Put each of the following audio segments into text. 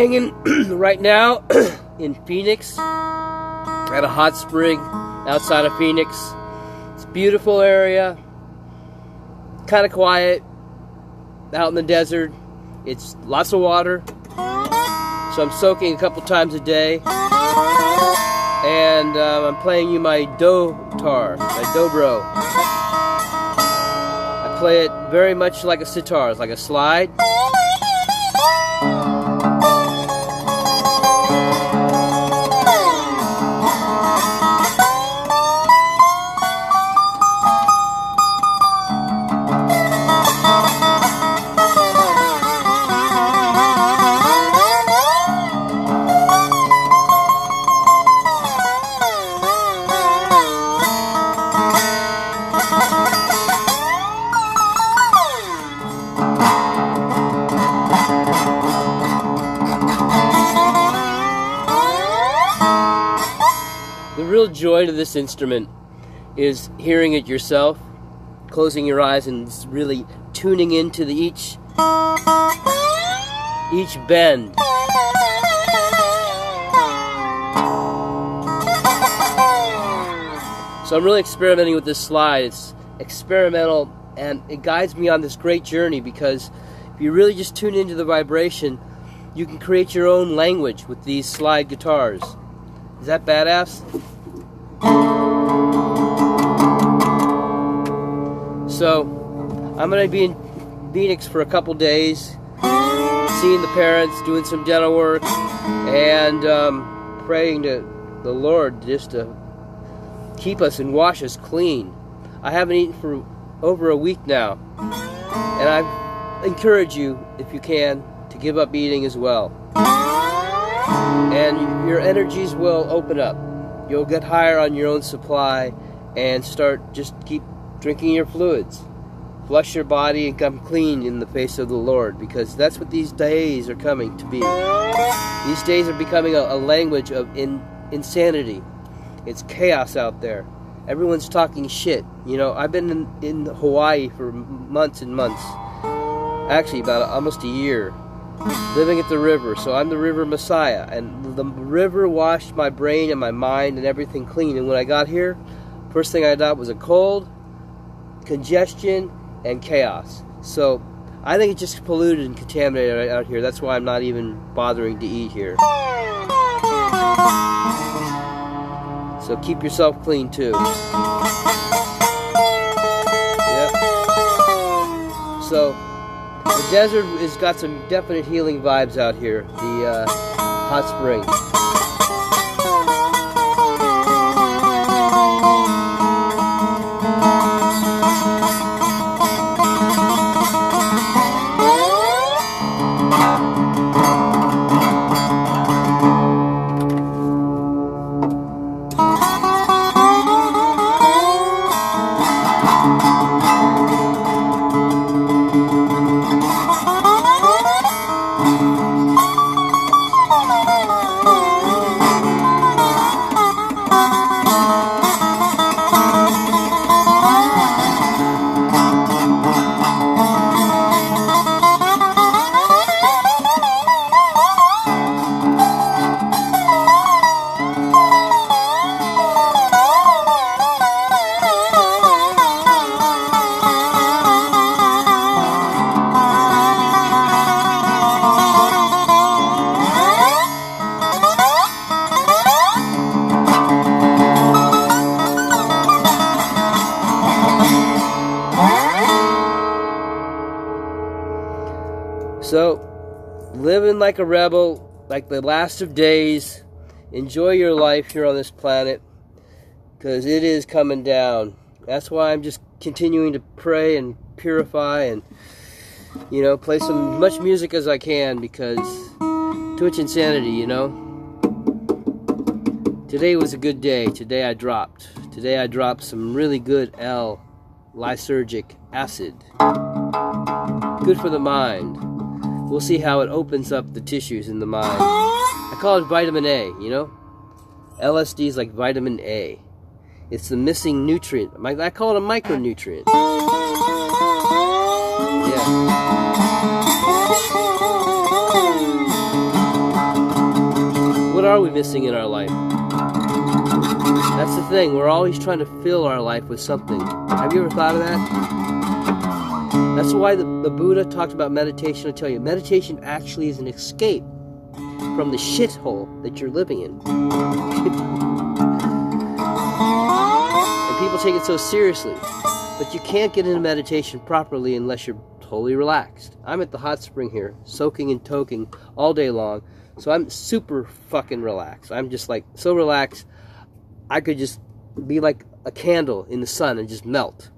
hanging right now in Phoenix at a hot spring outside of Phoenix. It's a beautiful area, kind of quiet, out in the desert. It's lots of water, so I'm soaking a couple times a day. And I'm playing you my do-tar, my dobro. I play it very much like a sitar. It's like a slide. The real joy to this instrument is hearing it yourself, closing your eyes and really tuning into each bend. So I'm really experimenting with this slide. It's experimental and it guides me on this great journey, because if you really just tune into the vibration, you can create your own language with these slide guitars. Is that badass? So, I'm going to be in Phoenix for a couple days, seeing the parents, doing some dental work, and praying to the Lord just to keep us and wash us clean. I haven't eaten for over a week now, and I encourage you, if you can, to give up eating as well. And your energies will open up. You'll get higher on your own supply and keep drinking your fluids. Flush your body and come clean in the face of the Lord, because that's what these days are coming to be. These days are becoming a language of insanity. It's chaos out there. Everyone's talking shit. You know, I've been in Hawaii for months and months. Actually, about almost a year. Living at the river, so I'm the river messiah, and the river washed my brain and my mind and everything clean. And when I got here, first thing I thought was a cold, congestion, and chaos. So I think it's just polluted and contaminated out here. That's why I'm not even bothering to eat here. So keep yourself clean too. Yep. So the desert has got some definite healing vibes out here. The hot spring. So, living like a rebel, like the last of days. Enjoy your life here on this planet, because it is coming down. That's why I'm just continuing to pray and purify and, you know, play some much music as I can, because too much insanity, you know. Today was a good day. Today I dropped some really good L-lysergic acid. Good for the mind. We'll see how it opens up the tissues in the mind. I call it vitamin A, you know? LSD is like vitamin A. It's the missing nutrient. I call it a micronutrient. Yeah. we missing in our life? That's the thing. We're always trying to fill our life with something. Have you ever thought of that? That's why the Buddha talked about meditation. I tell you, meditation actually is an escape from the shithole that you're living in. And people take it so seriously. But you can't get into meditation properly unless you're totally relaxed. I'm at the hot spring here, soaking and toking all day long. So I'm super fucking relaxed. I'm just like so relaxed, I could just be like a candle in the sun and just melt.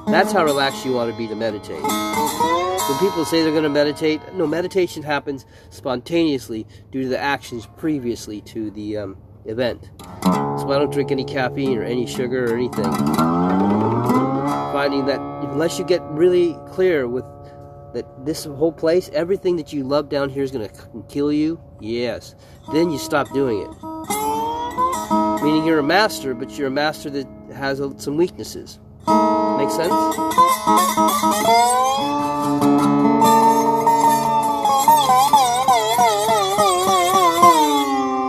That's how relaxed you want to be to meditate. When people say they're going to meditate, no, meditation happens spontaneously due to the actions previously to the event. So I don't drink any caffeine or any sugar or anything. Finding that unless you get really clear with that this whole place, everything that you love down here is going to kill you, yes, then you stop doing it. Meaning you're a master, but you're a master that has some weaknesses. Make sense?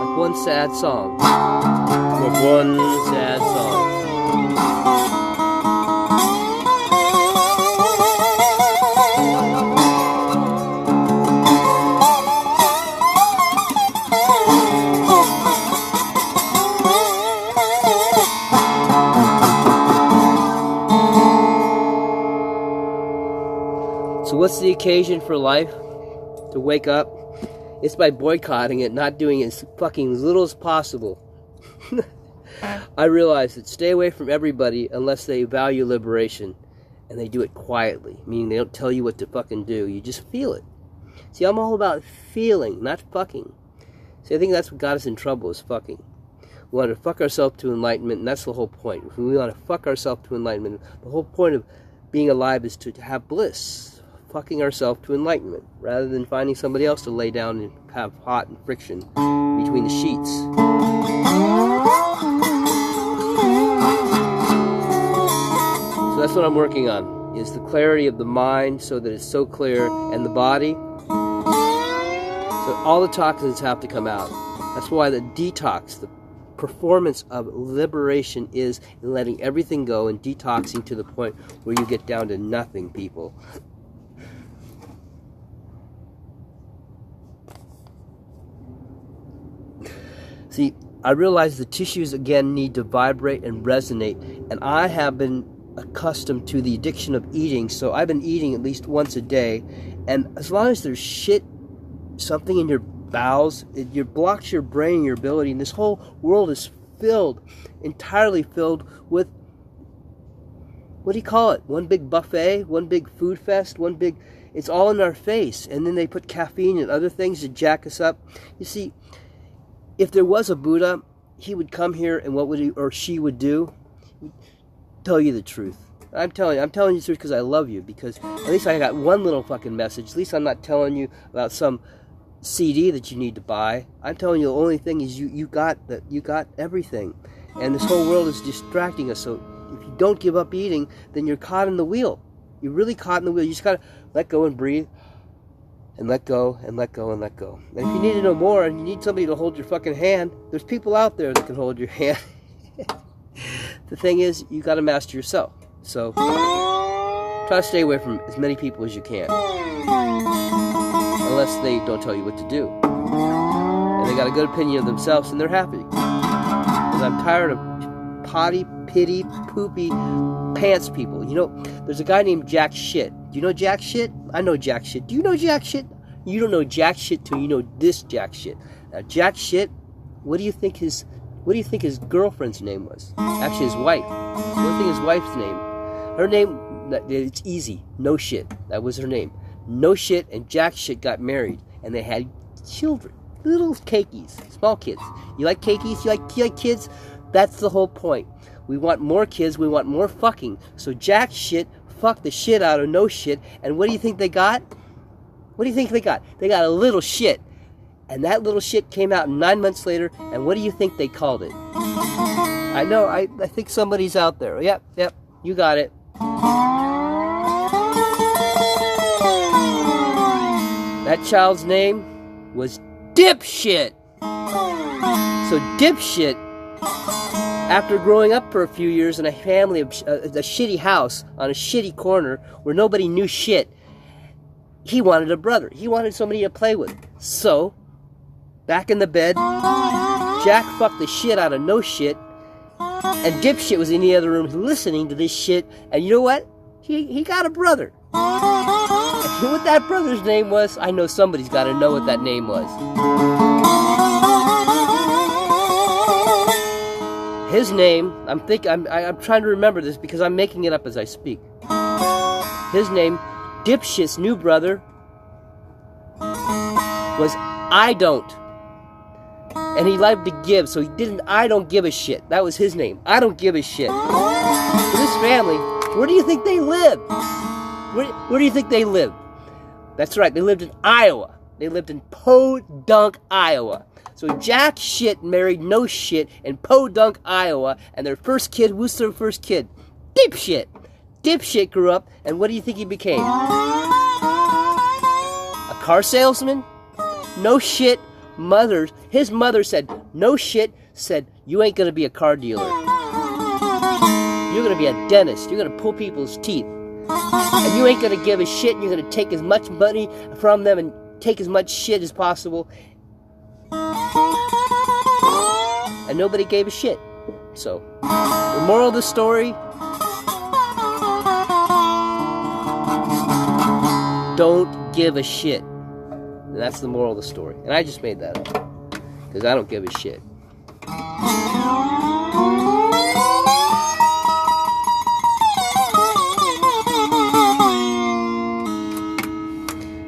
Like one sad song. Like one sad song. So what's the occasion for life? To wake up? It's by boycotting it, not doing it as fucking little as possible. I realize that stay away from everybody unless they value liberation. And they do it quietly, meaning they don't tell you what to fucking do. You just feel it. See, I'm all about feeling, not fucking. See, I think that's what got us in trouble, is fucking. We want to fuck ourselves to enlightenment, and that's the whole point. We want to fuck ourselves to enlightenment. The whole point of being alive is to have bliss. Fucking ourselves to enlightenment, rather than finding somebody else to lay down and have hot and friction between the sheets. So that's what I'm working on, is the clarity of the mind so that it's so clear, and the body. So all the toxins have to come out. That's why the detox, the performance of liberation, is letting everything go and detoxing to the point where you get down to nothing, people. See, I realize the tissues again need to vibrate and resonate, and I have been accustomed to the addiction of eating, so I've been eating at least once a day, and as long as there's shit, something in your bowels, it blocks your brain, your ability, and this whole world is filled, entirely filled with, what do you call it? One big buffet, one big food fest, one big, it's all in our face, and then they put caffeine and other things to jack us up. You see, if there was a Buddha, he would come here, and what would he or she would do? He'd tell you the truth. I'm telling you the truth because I love you, because at least I got one little fucking message. At least I'm not telling you about some CD that you need to buy. I'm telling you the only thing is you got everything. And this whole world is distracting us, so if you don't give up eating, then you're caught in the wheel. You're really caught in the wheel. You just gotta let go and breathe. And let go, and let go, and let go. And if you need to know more, and you need somebody to hold your fucking hand, there's people out there that can hold your hand. The thing is, you got to master yourself. So, try to stay away from as many people as you can. Unless they don't tell you what to do. And they got a good opinion of themselves, and they're happy. Because I'm tired of potty, pity, poopy, pants people. You know, there's a guy named Jack Shit. Do you know Jack Shit? I know Jack Shit. Do you know Jack Shit? You don't know Jack Shit till you know this Jack Shit. Now, Jack Shit, what do you think his girlfriend's name was? Actually, his wife. What do you think his wife's name? Her name, it's easy. No Shit. That was her name. No Shit and Jack Shit got married, and they had children. Little cakeys. Small kids. You like cakeys? You like kids? That's the whole point. We want more kids. We want more fucking. So Jack Shit fucked the shit out of No Shit, and what do you think they got? What do you think they got? They got a little shit. And that little shit came out 9 months later, and what do you think they called it? I know, I think somebody's out there. Yep, you got it. That child's name was Dipshit. So dipshit, after growing up for a few years in a family, a shitty house on a shitty corner where nobody knew shit, he wanted a brother. He wanted somebody to play with. So, back in the bed, Jack fucked the shit out of no shit, and dipshit was in the other room listening to this shit, and you know what? He got a brother. And what that brother's name was, I know somebody's got to know what that name was. His name, I'm trying to remember this because I'm making it up as I speak. His name, dipshit's new brother, was I Don't. And he liked to give, so he didn't I don't give a shit. That was his name. I don't give a shit. So this family, where do you think they lived? Where do you think they lived? That's right, they lived in Iowa. They lived in Podunk, Iowa. So Jack shit married no shit in Podunk, Iowa, and their first kid, who's their first kid? Dipshit. Dipshit grew up, and what do you think he became? A car salesman? No shit. His mother said, no shit, said, you ain't gonna be a car dealer. You're gonna be a dentist. You're gonna pull people's teeth. And you ain't gonna give a shit, and you're gonna take as much money from them and take as much shit as possible. And nobody gave a shit. So, the moral of the story, don't give a shit. And that's the moral of the story. And I just made that up. Because I don't give a shit.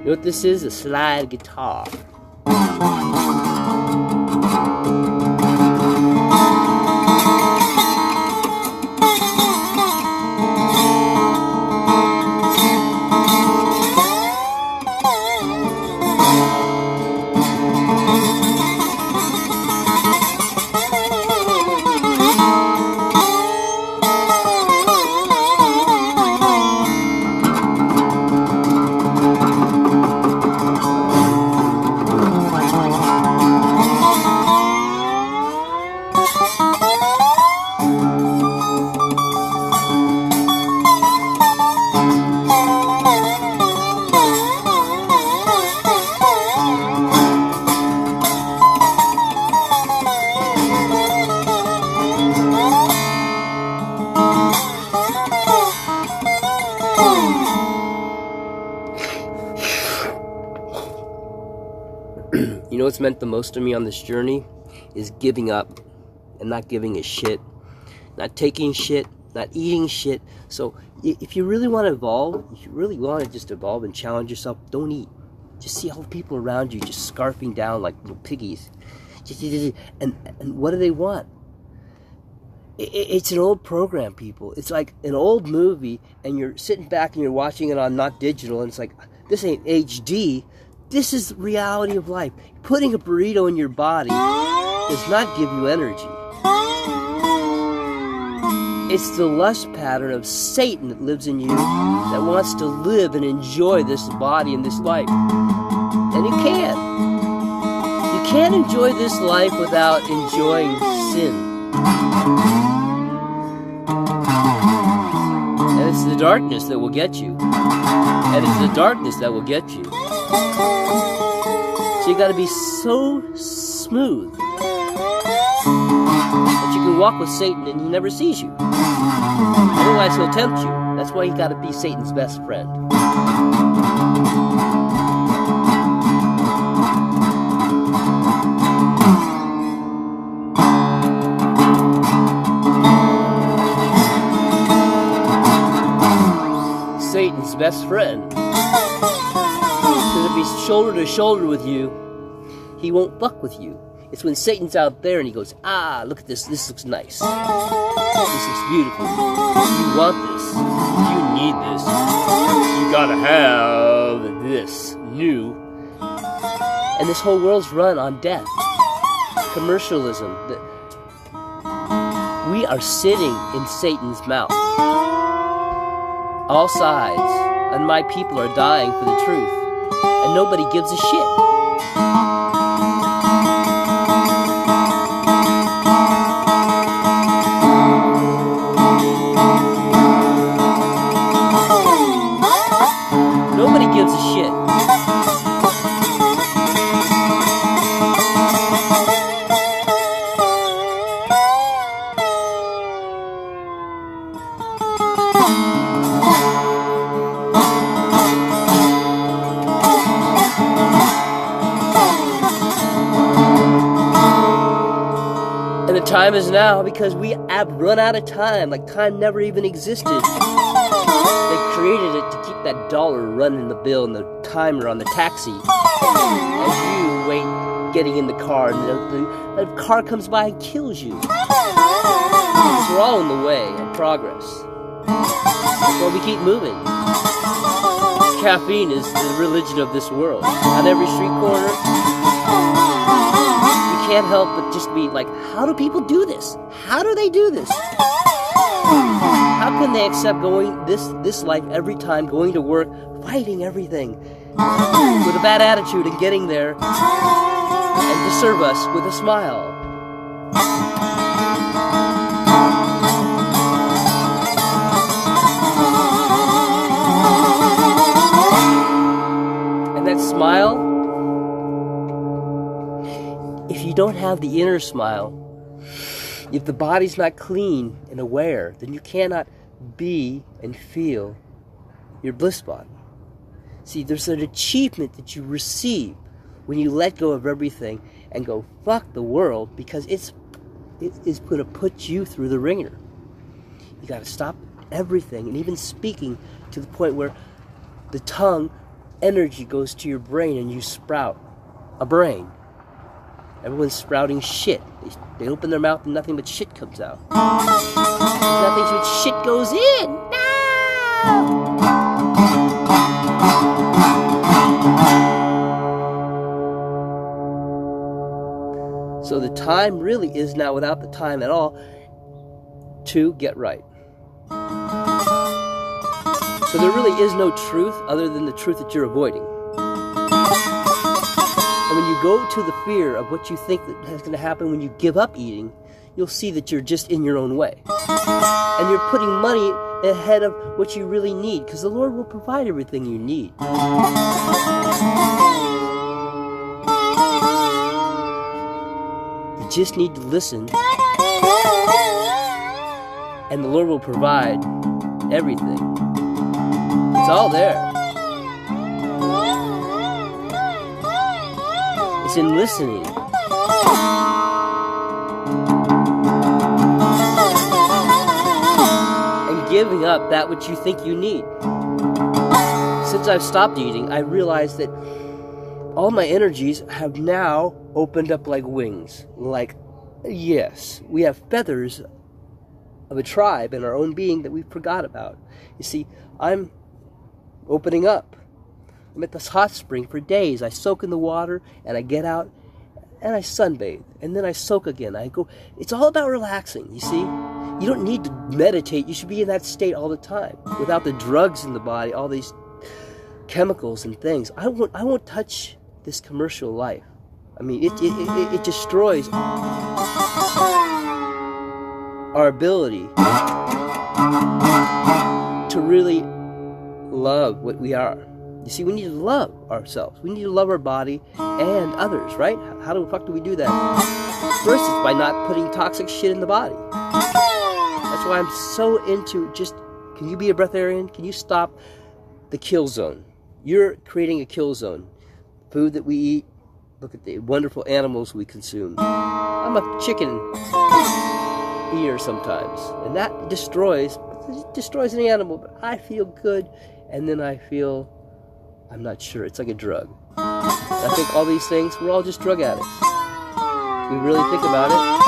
You know what this is? A slide guitar. You know what's meant the most to me on this journey is giving up and not giving a shit, not taking shit, not eating shit. So if you really want to evolve, if you really want to just evolve and challenge yourself, don't eat. Just see all the people around you just scarfing down like little piggies. And what do they want? It's an old program, people. It's like an old movie, and you're sitting back and you're watching it on not digital, and it's like, this ain't HD. This is the reality of life. Putting a burrito in your body does not give you energy. It's the lust pattern of Satan that lives in you that wants to live and enjoy this body and this life. And you can't. You can't enjoy this life without enjoying sin. And it's the darkness that will get you. And it's the darkness that will get you. So you gotta be so smooth that you can walk with Satan and he never sees you. Otherwise he'll tempt you. That's why you gotta be Satan's best friend. Satan's best friend. Because if he's shoulder to shoulder with you, he won't fuck with you. It's when Satan's out there and he goes, ah, look at this. This looks nice. This looks beautiful. You want this. You need this. You gotta have this new. And this whole world's run on death. Commercialism. We are sitting in Satan's mouth. All sides. And my people are dying for the truth. And nobody gives a shit. time is now because we have run out of time, like time never even existed. They created it to keep that dollar running the bill and the timer on the taxi. As you wait getting in the car and the car comes by and kills you. So we're all in the way of progress. Well, we keep moving. Caffeine is the religion of this world. On every street corner, you can't help but just be like, how do people do this? How do they do this? How can they accept going this life every time, going to work, fighting everything, with a bad attitude and getting there, and to serve us with a smile? And that smile, if you don't have the inner smile, if the body's not clean and aware, then you cannot be and feel your bliss body. See, there's an achievement that you receive when you let go of everything and go, fuck the world, because it is going to put you through the ringer. You got to stop everything, and even speaking, to the point where the tongue energy goes to your brain and you sprout a brain. Everyone's sprouting shit. They open their mouth and nothing but shit comes out. Nothing but shit goes in. No! So the time really is now, without the time at all, to get right. So there really is no truth other than the truth that you're avoiding. And when you go to the fear of what you think that is going to happen when you give up eating, you'll see that you're just in your own way. And you're putting money ahead of what you really need, because the Lord will provide everything you need. You just need to listen, and the Lord will provide everything. It's all there. It's in listening. And giving up that which you think you need. Since I've stopped eating, I realized that all my energies have now opened up like wings. Like, yes, we have feathers of a tribe in our own being that we forgot about. You see, I'm opening up. I'm at this hot spring for days. I soak in the water, and I get out, and I sunbathe, and then I soak again. I go. It's all about relaxing, you see? You don't need to meditate. You should be in that state all the time, without the drugs in the body, all these chemicals and things. I won't touch this commercial life. I mean, it destroys our ability to really love what we are. You see, we need to love ourselves. We need to love our body and others, right? How the fuck do we do that? First, it's by not putting toxic shit in the body. That's why I'm so into just, can you be a breatharian? Can you stop the kill zone? You're creating a kill zone. Food that we eat, look at the wonderful animals we consume. I'm a chicken eater sometimes, and that destroys any animal, but I feel good, and then I feel, I'm not sure, it's like a drug. I think all these things, we're all just drug addicts. We really think about it.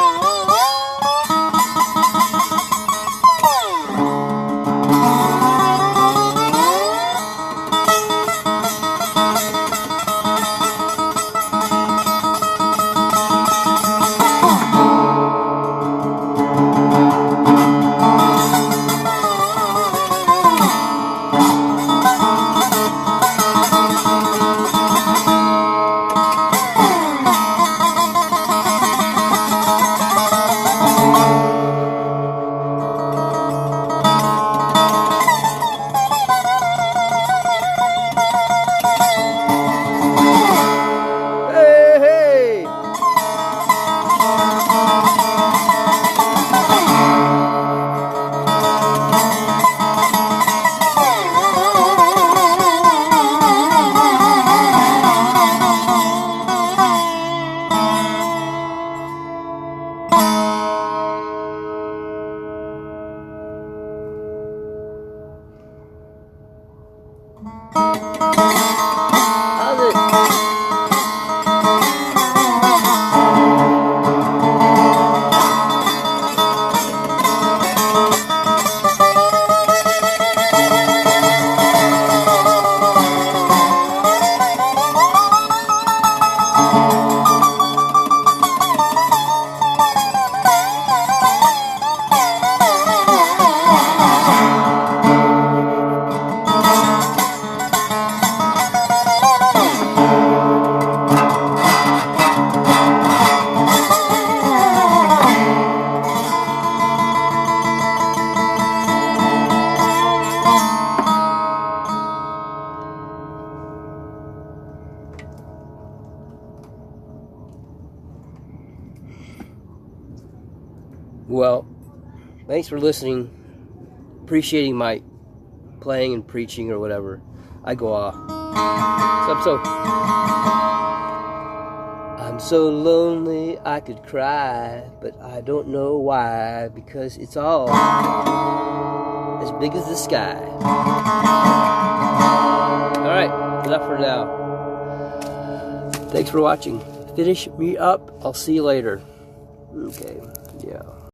Well, thanks for listening, appreciating my playing and preaching or whatever. I go off. I'm so lonely I could cry, but I don't know why, because it's all as big as the sky. Alright, enough for now. Thanks for watching. Finish me up. I'll see you later. Okay, yeah.